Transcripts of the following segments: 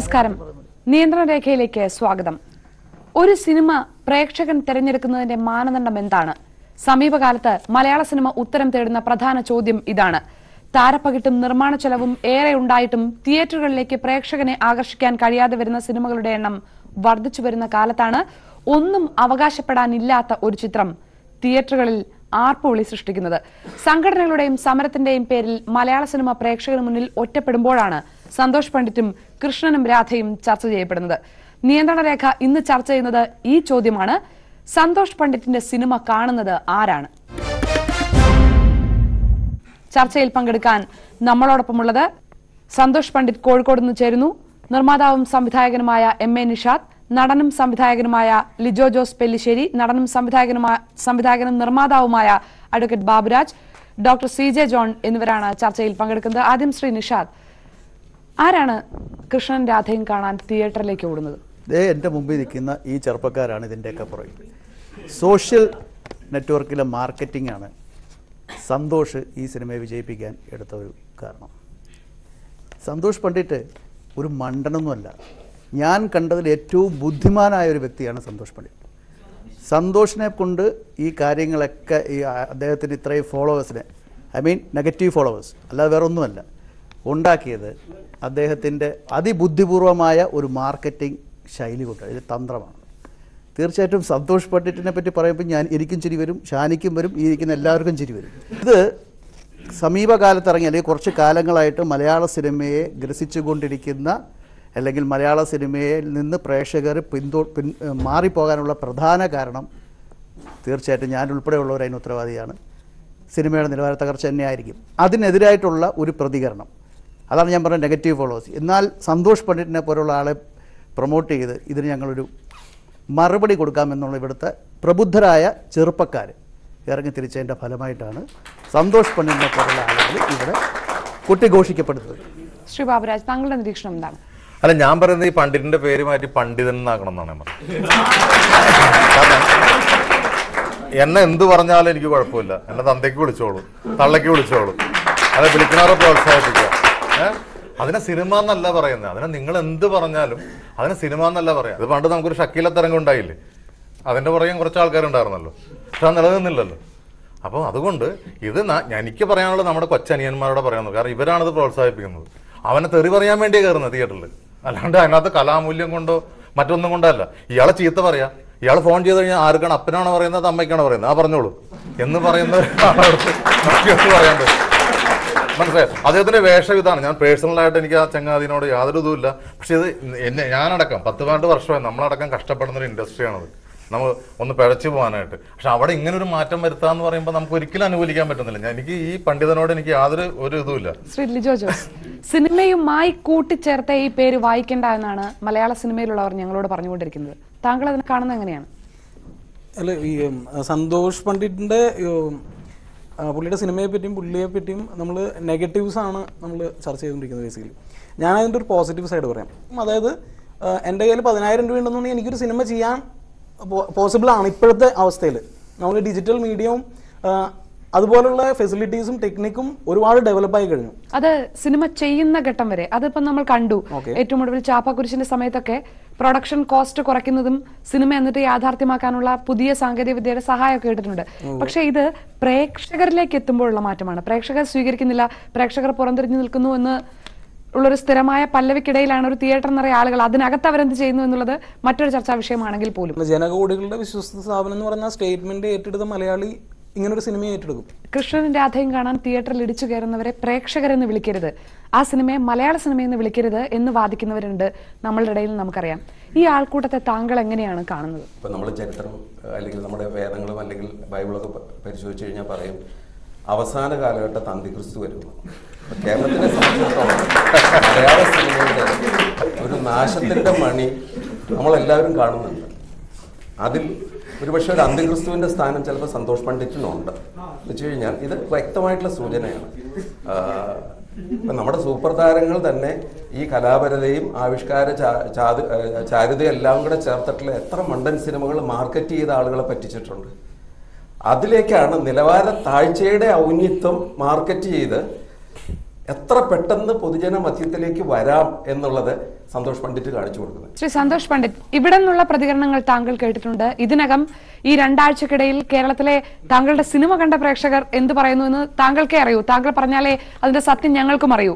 നമസ്കാരം. നിയന്ത്രണ രേഖയിലേക്ക് സ്വാഗതം. ഒരു സിനിമ പ്രേക്ഷകൻ തിരഞ്ഞെടുക്കുന്നതിന്റെ മാനദണ്ഡം എന്താണ്? സമീപകാലത്ത് മലയാള സിനിമ ഉത്തരം തേടുന്ന പ്രധാന ചോദ്യം ഇതാണ്. താരപ്പകിട്ടും നിർമ്മാണ ചെലവും ഏറെ ഉണ്ടായിട്ടും തിയേറ്ററുകളിലേക്ക് പ്രേക്ഷകനെ ആകർഷിക്കാൻ കഴിയാതെ വരുന്ന സിനിമകളുടെ എണ്ണം വർദ്ധിച്ചു വരുന്ന കാലത്താണ് ഒന്നും അവകാശപ്പെടാനില്ലാത്ത ഒരു ചിത്രം തിയേറ്ററുകളിൽ ആർപ്പുവിളി സൃഷ്ടിക്കുന്നത്. സംഘടനകളുടെയും സമരത്തിന്റെയും പേരിൽ മലയാള സിനിമ പ്രേക്ഷകന് മുന്നിൽ ഒറ്റപ്പെടുമ്പോഴാണ് സന്തോഷ് പണ്ഡിറ്റും കൃഷ്ണനും രാധയും ചർച്ച ചെയ്യപ്പെടുന്നത്. നിയന്ത്രണ രേഖ ഇന്ന് ചർച്ച ചെയ്യുന്നത് ഈ ചോദ്യമാണ്: സന്തോഷ് പണ്ഡിറ്റിന്റെ സിനിമ കാണുന്നത് ആരാണ്? ചർച്ചയിൽ പങ്കെടുക്കാൻ നമ്മളോടൊപ്പമുള്ളത് സന്തോഷ് പണ്ഡിറ്റ് കോഴിക്കോട് നിന്ന് ചേരുന്നു. നിർമ്മാതാവും സംവിധായകനുമായ MA നിഷാദ്, നടനും സംവിധായകനുമായ ലിജോ ജോസ് പെല്ലിശ്ശേരി, നടനും സംവിധായകനും നിർമ്മാതാവുമായ advocate Baburaj, doctor CJ John എന്നിവരാണ് ചർച്ചയിൽ പങ്കെടുക്കുന്നത്. ആദ്യം ശ്രീ നിഷാദ്, ആരാണ് കൃഷ്ണൻ രാധയും കാണാൻ തിയേറ്ററിലേക്ക് ഓടുന്നത്? എൻ്റെ മുമ്പിൽ നിൽക്കുന്ന ഈ ചെറുപ്പക്കാരാണ് ഇതിൻ്റെയൊക്കെ പുറകിൽ. സോഷ്യൽ നെറ്റ്വർക്കിലെ മാർക്കറ്റിംഗ് ആണ് സന്തോഷ് ഈ സിനിമയെ വിജയിപ്പിക്കാൻ എടുത്ത ഒരു കാരണം. സന്തോഷ് പണ്ഡിറ്റ് ഒരു മണ്ടനൊന്നുമല്ല. ഞാൻ കണ്ടതിൽ ഏറ്റവും ബുദ്ധിമാനായ ഒരു വ്യക്തിയാണ് സന്തോഷ് പണ്ഡിറ്റ്. സന്തോഷിനെ കൊണ്ട് ഈ കാര്യങ്ങളൊക്കെ ഈ അദ്ദേഹത്തിന് ഇത്രയും ഫോളോവേഴ്സിനെ, നെഗറ്റീവ് ഫോളോവേഴ്സ് അല്ലാതെ വേറെ ഒന്നുമല്ല, ഉണ്ടാക്കിയത് അദ്ദേഹത്തിൻ്റെ അതിബുദ്ധിപൂർവമായ ഒരു മാർക്കറ്റിംഗ് ശൈലി കൊണ്ടാണ്. ഇത് തന്ത്രമാണ്. തീർച്ചയായിട്ടും സന്തോഷ് പണ്ഡിറ്റിനെ പറ്റി പറയുമ്പോൾ എനിക്കും ചിരി വരും, ഷാനിക്കും വരും, ഈ ഇരിക്കുന്ന എല്ലാവർക്കും ചിരി വരും. ഇത് സമീപകാലത്ത് ഇറങ്ങി അല്ലെങ്കിൽ കുറച്ച് കാലങ്ങളായിട്ട് മലയാള സിനിമയെ ഗ്രസിച്ചുകൊണ്ടിരിക്കുന്ന അല്ലെങ്കിൽ മലയാള സിനിമയിൽ നിന്ന് പ്രേക്ഷകർ മാറിപ്പോകാനുള്ള പ്രധാന കാരണം തീർച്ചയായിട്ടും ഞാൻ ഉൾപ്പെടെയുള്ളവർ അതിന് ഉത്തരവാദിയാണ്. സിനിമയുടെ നിലവാര തകർച്ച തന്നെയായിരിക്കും. അതിനെതിരായിട്ടുള്ള ഒരു പ്രതികരണം, അതാണ് ഞാൻ പറഞ്ഞ നെഗറ്റീവ് ഫോളോവേഴ്സ്. എന്നാൽ സന്തോഷ് പണ്ഡിറ്റിനെ പോലുള്ള ആളെ പ്രൊമോട്ട് ചെയ്ത് ഇതിന് ഞങ്ങളൊരു മറുപടി കൊടുക്കാമെന്നുള്ള ഇവിടുത്തെ പ്രബുദ്ധരായ ചെറുപ്പക്കാർ ഇറങ്ങി തിരിച്ചതിൻ്റെ ഫലമായിട്ടാണ് സന്തോഷ് പണ്ഡിറ്റിനെ പോലുള്ള ആളുകൾ ഇവിടെ കൊട്ടിഘോഷിക്കപ്പെടുന്നത്. ശ്രീ ബാബുരാജ്, താങ്കളുടെ നിരീക്ഷണം എന്താണ്? അല്ല, ഞാൻ പറയുന്നത് ഈ പണ്ഡിറ്റിന്റെ പേര് മാറ്റി പണ്ഡിതൻ എന്നാക്കണം എന്നാണ് ഞാൻ പറഞ്ഞത്. എന്നെ എന്ത് പറഞ്ഞാലും എനിക്ക് കുഴപ്പമില്ല. എന്നെ തന്തയ്ക്ക് വിളിച്ചോളൂ, തള്ളയ്ക്ക് വിളിച്ചോളൂ, അതെ, വിളിക്കുന്നവരെ പ്രോത്സാഹിപ്പിക്കുക. അതിനെ സിനിമ എന്നല്ല പറയുന്നത്. അതിനെ നിങ്ങൾ എന്ത് പറഞ്ഞാലും അതിനെ സിനിമ എന്നല്ല പറയാം. അത് പണ്ട് നമുക്കൊരു ഷക്കീലത്തരംഗം ഉണ്ടായില്ലേ, അതിന്റെ പുറകെ കുറച്ച് ആൾക്കാരുണ്ടായിരുന്നല്ലോ, പക്ഷെ അത് നിലനിന്നില്ലല്ലോ. അപ്പോൾ അതുകൊണ്ട് ഇത് എനിക്ക് പറയാനുള്ളത് നമ്മുടെ കൊച്ചനിയന്മാരോട് പറയാനുള്ളത്. കാരണം ഇവരാണിത് പ്രോത്സാഹിപ്പിക്കുന്നത്. അവനെ തെറി പറയാൻ വേണ്ടിയേ കയറുന്നത് തിയേറ്ററിൽ, അല്ലാണ്ട് അതിനകത്ത് കലാമൂല്യം കൊണ്ടോ മറ്റൊന്നും കൊണ്ടല്ല. ഇയാളെ ചീത്ത പറയാ, ഇയാൾ ഫോൺ ചെയ്ത് കഴിഞ്ഞാൽ ആർക്കാണ്, അപ്പനാണോ പറയുന്നത് അമ്മയ്ക്കാണോ പറയുന്നത്, പറഞ്ഞോളൂ എന്ന് പറയുന്നത് പറയാൻ പറ്റും. മനസ്സിലായോ? അദ്ദേഹത്തിന്റെ വേഷം ഇതാണ്. ഞാൻ പേഴ്സണലായിട്ട് എനിക്ക് ആ ചങ്ങാതിനോട് യാതൊരു ഇതുമില്ല. പക്ഷെ ഇത് ഞാനടക്കം 10-12 വർഷമായി നമ്മളടക്കം കഷ്ടപ്പെടുന്ന ഒരു ഇൻഡസ്ട്രിയാണത്, നമ്മൾ ഒന്ന് പിഴച്ചു പോകാനായിട്ട്. പക്ഷെ അവിടെ ഇങ്ങനെ ഒരു മാറ്റം വരുത്താന്ന് പറയുമ്പോൾ നമുക്ക് ഒരിക്കലും അനുകൂലിക്കാൻ പറ്റുന്നില്ല. എനിക്ക് ഈ പണ്ഡിതനോട് എനിക്ക് യാതൊരു ഒരു ഇതുമില്ല. ശ്രീ ലിജോ ജോസ്, സിനിമയുമായി കൂട്ടിച്ചേർത്ത ഈ പേര് വായിക്കേണ്ട എന്നാണ് മലയാള സിനിമയിലുള്ളവർ ഞങ്ങളോട് പറഞ്ഞുകൊണ്ടിരിക്കുന്നത്. താങ്കൾ അതിനെ കാണുന്നത് എങ്ങനെയാണ്? അല്ല, ഈ സന്തോഷ് പണ്ഡിറ്റിന്റെ പുള്ളിയുടെ സിനിമയെ പറ്റിയും പുള്ളിയെ പറ്റിയും നമ്മൾ നെഗറ്റീവ്സ് ആണ് നമ്മൾ ചർച്ച ചെയ്തുകൊണ്ടിരിക്കുന്നത്. ബേസിക്കലി ഞാൻ അതിൻ്റെ ഒരു പോസിറ്റീവ് സൈഡ് പറയാം. അതായത് എൻ്റെ കയ്യിൽ 10,000 രൂപ ഉണ്ടെന്നുണ്ടെങ്കിൽ എനിക്കൊരു സിനിമ ചെയ്യാൻ പോസിബിൾ ആണ് ഇപ്പോഴത്തെ അവസ്ഥയിൽ. നമ്മൾ ഡിജിറ്റൽ മീഡിയവും അതുപോലുള്ള ഫെസിലിറ്റീസും ടെക്നിക്കും ഒരുപാട് ഡെവലപ്പായി കഴിഞ്ഞു. അത് സിനിമ ചെയ്യുന്ന ഘട്ടം വരെ അതിപ്പം നമ്മൾ കണ്ടു. ഏറ്റവും ഒടുവിൽ ചാപ്പാക്കുരിശിന്റെ സമയത്തൊക്കെ പ്രൊഡക്ഷൻ കോസ്റ്റ് കുറയ്ക്കുന്നതും സിനിമ എന്നിട്ട് യാഥാർത്ഥ്യമാക്കാനുള്ള പുതിയ സാങ്കേതിക വിദ്യയുടെ സഹായമൊക്കെ കേട്ടിട്ടുണ്ട്. പക്ഷെ ഇത് പ്രേക്ഷകരിലേക്ക് എത്തുമ്പോഴുള്ള മാറ്റമാണ്. പ്രേക്ഷകർ സ്വീകരിക്കുന്നില്ല, പ്രേക്ഷകർ പുറംതിരിഞ്ഞു നിൽക്കുന്നു എന്ന് ഉള്ളൊരു സ്ഥിരമായ പല്ലവിക്കിടയിലാണ് ഒരു തിയേറ്റർ നിറയെ ആളുകൾ. അതിനകത്ത് അവരെന്ത് ചെയ്യുന്നു എന്നുള്ളത് മറ്റൊരു ചർച്ചാ വിഷയമാണെങ്കിൽ പോലും. ജനകോടികളുടെ വിശ്വസ്ത സ്ഥാപനം എന്ന് പറഞ്ഞ സ്റ്റേറ്റ്മെന്റ് ഏറ്റെടുത്ത മലയാളി ഇങ്ങനൊരു സിനിമയെ ഏറ്റെടുക്കും. കൃഷ്ണനും രാധയും കാണാൻ തിയേറ്ററിൽ ഇടിച്ചു കയറുന്നവരെ പ്രേക്ഷകരെന്ന് വിളിക്കരുത്, ആ സിനിമയെ മലയാള സിനിമയെന്ന് വിളിക്കരുത് എന്ന് വാദിക്കുന്നവരുണ്ട് നമ്മളുടെ ഇടയിൽ. നമുക്കറിയാം. ഈ ആൾക്കൂട്ടത്തെ താങ്കൾ എങ്ങനെയാണ് കാണുന്നത്? ഇപ്പം നമ്മൾ ചരിത്രം അല്ലെങ്കിൽ നമ്മുടെ വേദങ്ങളും അല്ലെങ്കിൽ ബൈബിളൊക്കെ പരിശോധിച്ച് കഴിഞ്ഞാൽ പറയും അവസാന കാലഘട്ടത്ത് അന്തിക്രിസ്തു വരുന്നു. കേരളത്തിനെ സംബന്ധിച്ചിടത്തോളം മലയാള സിനിമയുടെ ഒരു നാശത്തിന്റെ മണി നമ്മളെല്ലാവരും കാണുന്നുണ്ട്. അതിൽ ഒരുപക്ഷെ ഒരു അന്തിക്രിസ്തുവിന്റെ സ്ഥാനം ചിലപ്പോൾ സന്തോഷ് പണ്ഡിറ്റിനുണ്ട് എന്ന് വെച്ച് കഴിഞ്ഞാൽ ഇത് വ്യക്തമായിട്ടുള്ള സൂചനയാണ്. ഇപ്പം നമ്മുടെ സൂപ്പർ താരങ്ങൾ തന്നെ ഈ കലാപരതയും ആവിഷ്കാര ചാരുതയും എല്ലാം കൂടെ ചേർത്തിട്ടുള്ള എത്ര മണ്ടൻ സിനിമകൾ മാർക്കറ്റ് ചെയ്ത ആളുകളെ പറ്റിച്ചിട്ടുണ്ട്. അതിലേക്കാണ് നിലവാര താഴ്ചയുടെ ഔന്നിത്യം മാർക്കറ്റ് ചെയ്ത് എത്ര പെട്ടെന്ന് പൊതുജന മധ്യത്തിലേക്ക് വരാം എന്നുള്ളത് സന്തോഷ് പണ്ഡിറ്റ് കാണിച്ചു കൊടുക്കുന്നത്. ശ്രീ സന്തോഷ് പണ്ഡിറ്റ്, ഇവിടെ നിന്നുള്ള പ്രതികരണങ്ങൾ താങ്കൾ കേട്ടിട്ടുണ്ട്. ഇതിനകം ഈ 2 ആഴ്ചക്കിടയിൽ കേരളത്തിലെ താങ്കളുടെ സിനിമ കണ്ട പ്രേക്ഷകർ എന്ത് പറയുന്നു എന്ന് താങ്കൾക്കേ അറിയൂ. താങ്കൾ പറഞ്ഞാലേ അതിന്റെ സത്യം ഞങ്ങൾക്കും അറിയൂ.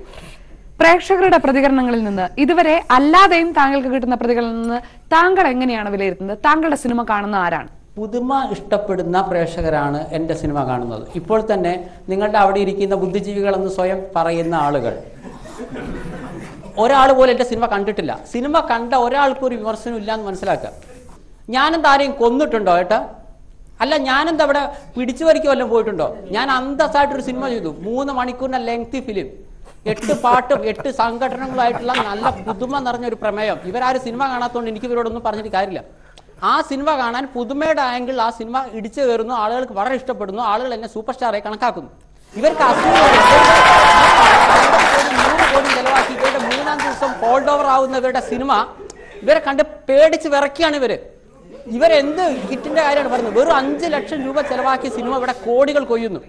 പ്രേക്ഷകരുടെ പ്രതികരണങ്ങളിൽ നിന്ന് ഇതുവരെ അല്ലാതെയും താങ്കൾക്ക് കിട്ടുന്ന പ്രതികരണങ്ങളിൽ നിന്ന് താങ്കൾ എങ്ങനെയാണ് വിലയിരുത്തുന്നത്? താങ്കളുടെ സിനിമ കാണുന്ന ആരാണ്? പുതുമ ഇഷ്ടപ്പെടുന്ന പ്രേക്ഷകരാണ് എൻ്റെ സിനിമ കാണുന്നത്. ഇപ്പോൾ തന്നെ നിങ്ങളുടെ അവിടെ ഇരിക്കുന്ന ബുദ്ധിജീവികളെന്ന് സ്വയം പറയുന്ന ആളുകൾ ഒരാൾ പോലും എൻ്റെ സിനിമ കണ്ടിട്ടില്ല. സിനിമ കണ്ട ഒരാൾക്കും ഒരു വിമർശനം ഇല്ല എന്ന് മനസ്സിലാക്കുക. ഞാനെന്താ ആരെയും കൊന്നിട്ടുണ്ടോ ഏട്ടാ? അല്ല, ഞാനെന്താ അവിടെ പിടിച്ചു വരിക്ക് വല്ലതും പോയിട്ടുണ്ടോ? ഞാൻ അന്തസ്സായിട്ടൊരു സിനിമ ചെയ്തു, 3 മണിക്കൂറിന്റെ ലെങ്തി ഫിലിം, 8 പാട്ടും 8 സംഘടനകളായിട്ടുള്ള നല്ല പുതുമ നിറഞ്ഞൊരു പ്രമേയം. ഇവരാരും സിനിമ കാണാത്തതുകൊണ്ട് എനിക്ക് ഇവരോടൊന്നും പറഞ്ഞിട്ട് കാര്യമില്ല. ആ സിനിമ കാണാൻ പുതുമയുടെ ആംഗിൾ ആ സിനിമ ഇടിച്ചു കയറുന്നു, ആളുകൾക്ക് വളരെ ഇഷ്ടപ്പെടുന്നു, ആളുകൾ എന്നെ സൂപ്പർ സ്റ്റാറായി കണക്കാക്കുന്നു. ഇവർക്ക് 100 കോടി ചെലവാക്കി ഇവരുടെ 3-ാം ദിവസം ഹോൾഡ് ഓവർ ആവുന്ന ഇവരുടെ സിനിമ ഇവരെ കണ്ട് പേടിച്ച് വിറയ്ക്കുകയാണ്. ഇവരെന്ത് ഹിറ്റിന്റെ കാര്യമാണ് പറയുന്നത്? വെറും 5 ലക്ഷം രൂപ ചെലവാക്കിയ സിനിമ ഇവിടെ കോടികൾ കൊയ്യുന്നു.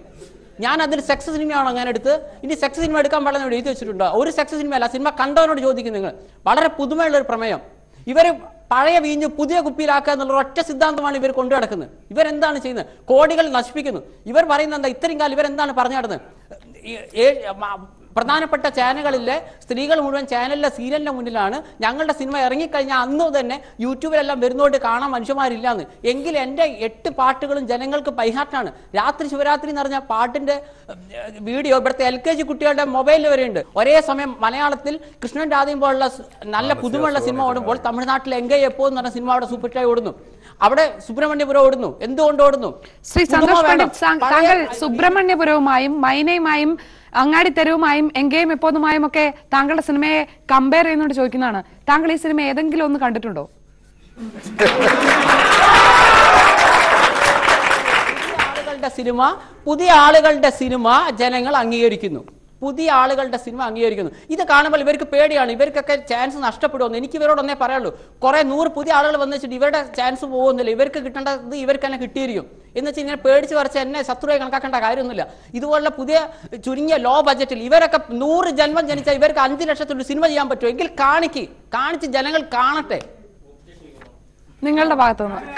ഞാൻ അതിൽ സെക്സ് സിനിമയാണോ ഞാൻ എടുത്ത്? ഇനി സെക്സ് സിനിമ എടുക്കാൻ പാടില്ല എഴുതി വെച്ചിട്ടുണ്ടോ? ഒരു സെക്സ് സിനിമയല്ല, സിനിമ കണ്ടവനോട് ചോദിക്കും നിങ്ങൾ. വളരെ പുതുമയുള്ള ഒരു പ്രമേയം. ഇവർ പഴയ വീഞ്ഞ് പുതിയ കുപ്പിയിലാക്കുക എന്നുള്ള ഒറ്റ സിദ്ധാന്തമാണ് ഇവർ കൊണ്ടു നടക്കുന്നത്. ഇവരെന്താണ് ചെയ്യുന്നത്? കോടികൾ നശിപ്പിക്കുന്നു. ഇവർ പറയുന്നത് എന്താ? ഇത്രയും കാലം ഇവരെന്താണ് പറഞ്ഞു നടന്നത്? പ്രധാനപ്പെട്ട ചാനലുകളിലെ സ്ത്രീകൾ മുഴുവൻ ചാനലിലെ സീരിയലിന്റെ മുന്നിലാണ്. ഞങ്ങളുടെ സിനിമ ഇറങ്ങിക്കഴിഞ്ഞാൽ അന്ന് തന്നെ യൂട്യൂബിലെല്ലാം വരുന്നോണ്ട് കാണാൻ മനുഷ്യന്മാരില്ലാന്ന്. എങ്കിൽ എൻ്റെ 8 പാട്ടുകളും ജനങ്ങൾക്ക് ബൈഹാർട്ടാണ്. രാത്രി ശിവരാത്രി എന്ന് പറഞ്ഞ പാട്ടിന്റെ വീഡിയോ ഇവിടുത്തെ LKG കുട്ടികളുടെ മൊബൈലിൽ വരെയുണ്ട്. ഒരേ സമയം മലയാളത്തിൽ കൃഷ്ണൻ രാധയും പോലുള്ള നല്ല പുതുമുള്ള സിനിമ ഓടുമ്പോൾ തമിഴ്നാട്ടിൽ എങ്കൈ എപ്പോ എന്ന് പറഞ്ഞ സിനിമ അവിടെ സൂപ്പർഹിറ്റായി ഓടുന്നു. അവിടെ സുബ്രഹ്മണ്യപുരം ഓടുന്നു. എന്തുകൊണ്ട് ഓടുന്നു? ശ്രീ സന്തോഷ് പണ്ഡിറ്റ്, താങ്കൾ സുബ്രഹ്മണ്യപുരവുമായും മൈനയുമായും അങ്ങാടി തെരുവുമായും എങ്കേയും എപ്പോന്നുമായും ഒക്കെ താങ്കളുടെ സിനിമയെ കമ്പയർ ചെയ്യുന്നോണ്ട് ചോദിക്കുന്നതാണ്. താങ്കൾ ഈ സിനിമ ഏതെങ്കിലും ഒന്ന് കണ്ടിട്ടുണ്ടോ? പുതിയ ആളുകളുടെ സിനിമ ജനങ്ങൾ അംഗീകരിക്കുന്നു. പുതിയ ആളുകളുടെ സിനിമ അംഗീകരിക്കുന്നു. ഇത് കാണുമ്പോൾ ഇവർക്ക് പേടിയാണ്. ഇവർക്കൊക്കെ ചാൻസ് നഷ്ടപ്പെടുമെന്ന് എനിക്ക് ഇവരോടൊന്നേ പറയുള്ളൂ. കുറെ 100 പുതിയ ആളുകൾ വന്നു വെച്ചിട്ട് ഇവരുടെ ചാൻസ് പോകുന്നില്ല. ഇവർക്ക് കിട്ടേണ്ടത് ഇവർക്ക് തന്നെ കിട്ടിയിരിക്കും എന്ന് വെച്ചാൽ ഇങ്ങനെ പേടിച്ച് വരച്ച് എന്നെ ശത്രുവായി കണക്കാക്കേണ്ട കാര്യമൊന്നുമില്ല. ഇതുപോലുള്ള പുതിയ ചുരുങ്ങിയ ലോ ബജറ്റിൽ ഇവരൊക്കെ 100 ജന്മം ജനിച്ചാൽ ഇവർക്ക് 5 ലക്ഷത്തിൽ സിനിമ ചെയ്യാൻ പറ്റുമോ? എങ്കിൽ കാണിച്ച് ജനങ്ങൾ കാണട്ടെ. നിങ്ങളുടെ ഭാഗത്തുനിന്ന്